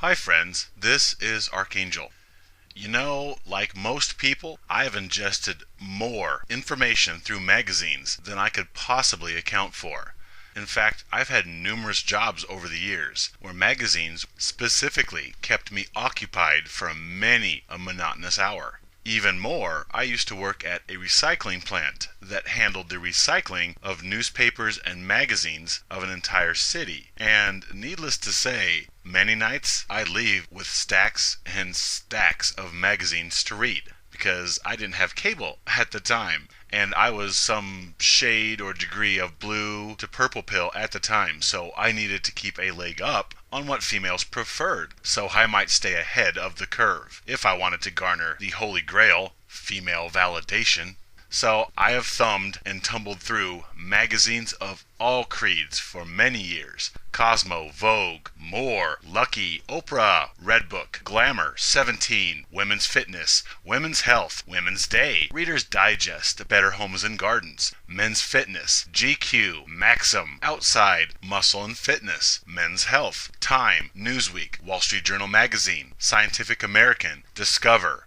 Hi friends, this is Archangel. Like most people, I have ingested more information through magazines than I could possibly account for. In fact, I've had numerous jobs over the years where magazines specifically kept me occupied for many a monotonous hour. Even more, I used to work at a recycling plant that handled the recycling of newspapers and magazines of an entire city. And needless to say, many nights I'd leave with stacks and stacks of magazines to read because I didn't have cable at the time. And I was some shade or degree of blue to purple pill at the time, so I needed to keep a leg up on what females preferred, so I might stay ahead of the curve if I wanted to garner the holy grail, female validation. So I have thumbed and tumbled through magazines of all creeds for many years. Cosmo, Vogue, More, Lucky, Oprah, Redbook, Glamour, 17, Women's Fitness, Women's Health, Women's Day, Reader's Digest, Better Homes and Gardens, Men's Fitness, GQ, Maxim, Outside, Muscle and Fitness, Men's Health, Time, Newsweek, Wall Street Journal Magazine, Scientific American, Discover.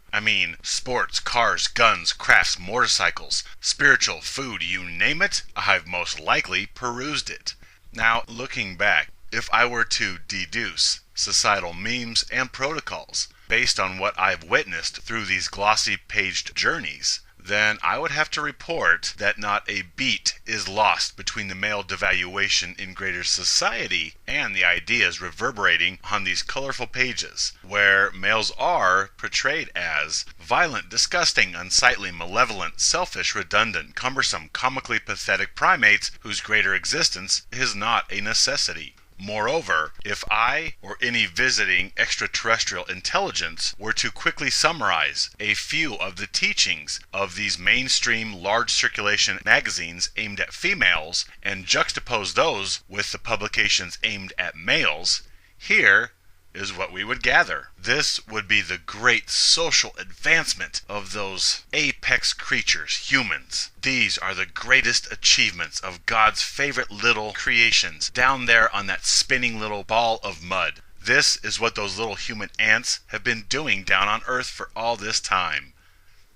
Sports, cars, guns, crafts, motorcycles, spiritual, food, you name it, I've most likely perused it. Now, looking back, if I were to deduce societal memes and protocols based on what I've witnessed through these glossy paged journeys, then I would have to report that not a beat is lost between the male devaluation in greater society and the ideas reverberating on these colorful pages, where males are portrayed as violent, disgusting, unsightly, malevolent, selfish, redundant, cumbersome, comically pathetic primates whose greater existence is not a necessity. Moreover, if I or any visiting extraterrestrial intelligence were to quickly summarize a few of the teachings of these mainstream large circulation magazines aimed at females and juxtapose those with the publications aimed at males, here is what we would gather. This would be the great social advancement of those apex creatures, humans. These are the greatest achievements of God's favorite little creations down there on that spinning little ball of mud. This is what those little human ants have been doing down on Earth for all this time.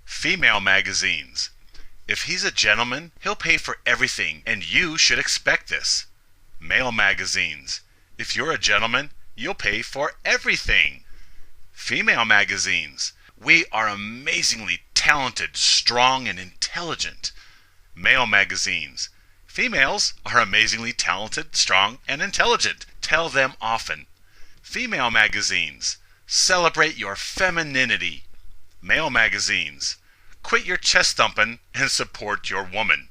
Female magazines. If he's a gentleman, he'll pay for everything, and you should expect this. Male magazines. If you're a gentleman, you'll pay for everything. Female magazines. We are amazingly talented, strong, and intelligent. Male magazines. Females are amazingly talented, strong, and intelligent. Tell them often. Female magazines. Celebrate your femininity. Male magazines. Quit your chest thumping and support your woman.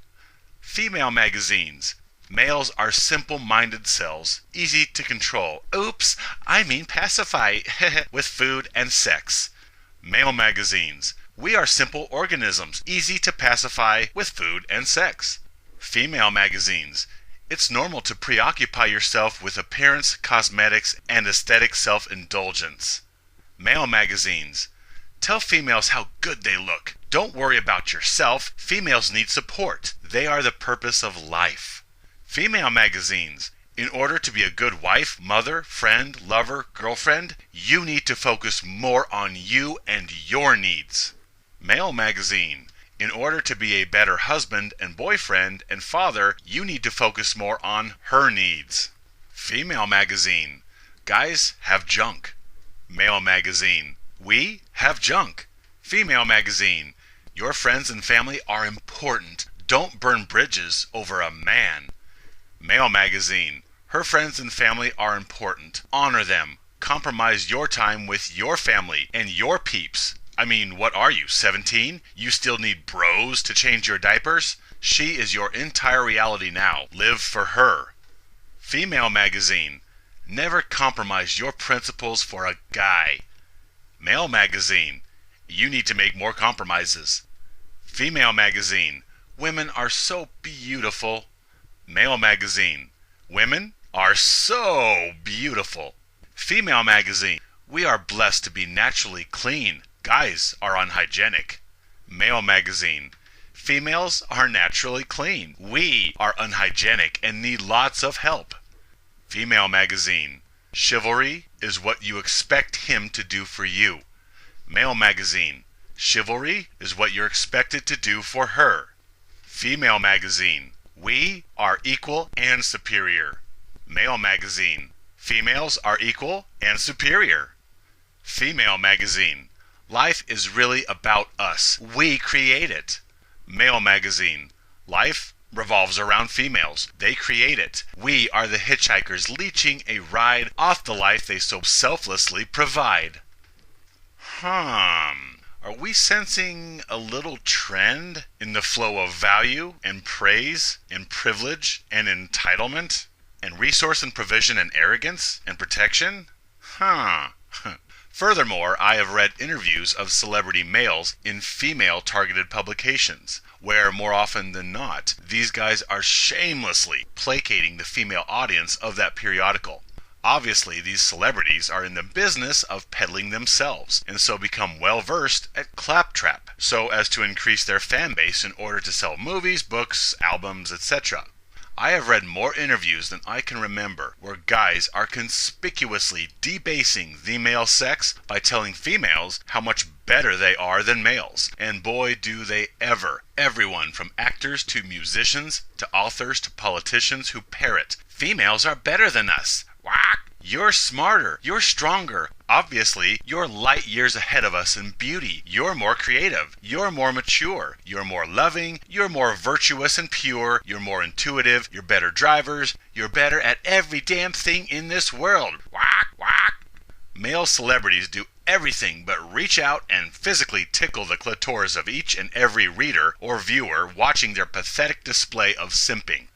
Female magazines. Males are simple-minded cells, easy to control. Pacify with food and sex. Male magazines. We are simple organisms, easy to pacify with food and sex. Female magazines. It's normal to preoccupy yourself with appearance, cosmetics, and aesthetic self-indulgence. Male magazines. Tell females how good they look. Don't worry about yourself. Females need support. They are the purpose of life. Female magazines. In order to be a good wife, mother, friend, lover, girlfriend, you need to focus more on you and your needs. Male magazine. In order to be a better husband and boyfriend and father, you need to focus more on her needs. Female magazine. Guys have junk. Male magazine. We have junk. Female magazine. Your friends and family are important. Don't burn bridges over a man. Male magazine. Her friends and family are important. Honor them. Compromise your time with your family and your peeps. What are you, 17? You still need bros to change your diapers? She is your entire reality now. Live for her. Female magazine. Never compromise your principles for a guy. Male magazine. You need to make more compromises. Female magazine. Women are so beautiful. Male magazine. Women are so beautiful. Female magazine. We are blessed to be naturally clean. Guys are unhygienic. Male magazine. Females are naturally clean. We are unhygienic and need lots of help. Female magazine. Chivalry is what you expect him to do for you. Male magazine. Chivalry is what you're expected to do for her. Female magazine. We are equal and superior. Male magazine. Females are equal and superior. Female magazine. Life is really about us. We create it. Male magazine. Life revolves around females. They create it. We are the hitchhikers leeching a ride off the life they so selflessly provide. Are we sensing a little trend in the flow of value and praise and privilege and entitlement and resource and provision and arrogance and protection? Furthermore, I have read interviews of celebrity males in female-targeted publications, where more often than not, these guys are shamelessly placating the female audience of that periodical. Obviously, these celebrities are in the business of peddling themselves, and so become well-versed at claptrap, so as to increase their fan base in order to sell movies, books, albums, etc. I have read more interviews than I can remember where guys are conspicuously debasing the male sex by telling females how much better they are than males. And boy, do they ever. Everyone from actors to musicians to authors to politicians who parrot, "Females are better than us. Whack! You're smarter. You're stronger. Obviously, you're light years ahead of us in beauty. You're more creative. You're more mature. You're more loving. You're more virtuous and pure. You're more intuitive. You're better drivers. You're better at every damn thing in this world. Whack, whack." Male celebrities do everything but reach out and physically tickle the clitoris of each and every reader or viewer watching their pathetic display of simping.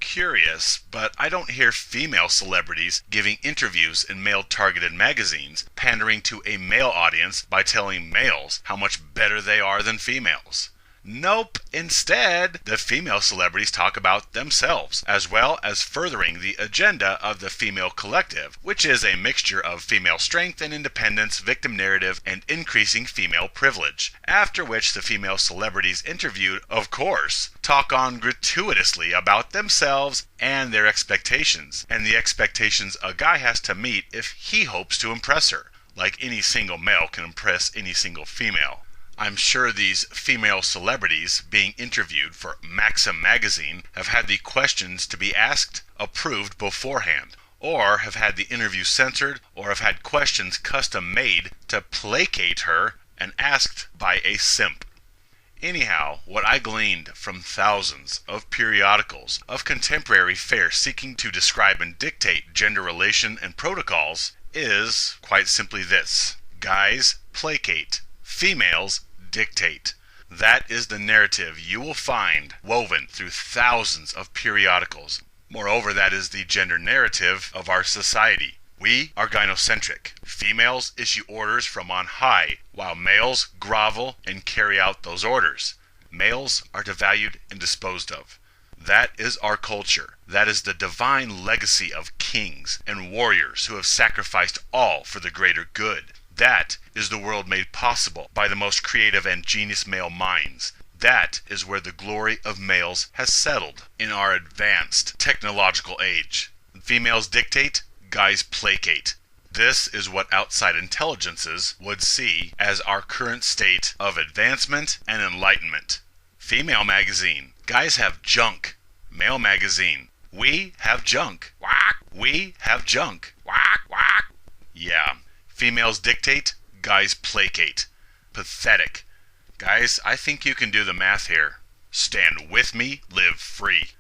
Curious, but I don't hear female celebrities giving interviews in male-targeted magazines, pandering to a male audience by telling males how much better they are than females. Nope. Instead, the female celebrities talk about themselves, as well as furthering the agenda of the female collective, which is a mixture of female strength and independence, victim narrative, and increasing female privilege. After which the female celebrities interviewed, of course, talk on gratuitously about themselves and their expectations, and the expectations a guy has to meet if he hopes to impress her, like any single male can impress any single female. I'm sure these female celebrities being interviewed for Maxim magazine have had the questions to be asked approved beforehand, or have had the interview censored, or have had questions custom made to placate her and asked by a simp. Anyhow, what I gleaned from thousands of periodicals of contemporary fare seeking to describe and dictate gender relation and protocols is quite simply this: guys placate, females dictate. That is the narrative you will find woven through thousands of periodicals. Moreover, that is the gender narrative of our society. We are gynocentric. Females issue orders from on high, while males grovel and carry out those orders. Males are devalued and disposed of. That is our culture. That is the divine legacy of kings and warriors who have sacrificed all for the greater good. That is the world made possible by the most creative and genius male minds. That is where the glory of males has settled in our advanced technological age. Females dictate, guys placate. This is what outside intelligences would see as our current state of advancement and enlightenment. Female magazine, guys have junk. Male magazine, we have junk. Whack. We have junk. Whack, whack. Yeah. Females dictate, guys placate. Pathetic. Guys, I think you can do the math here. Stand with me, live free.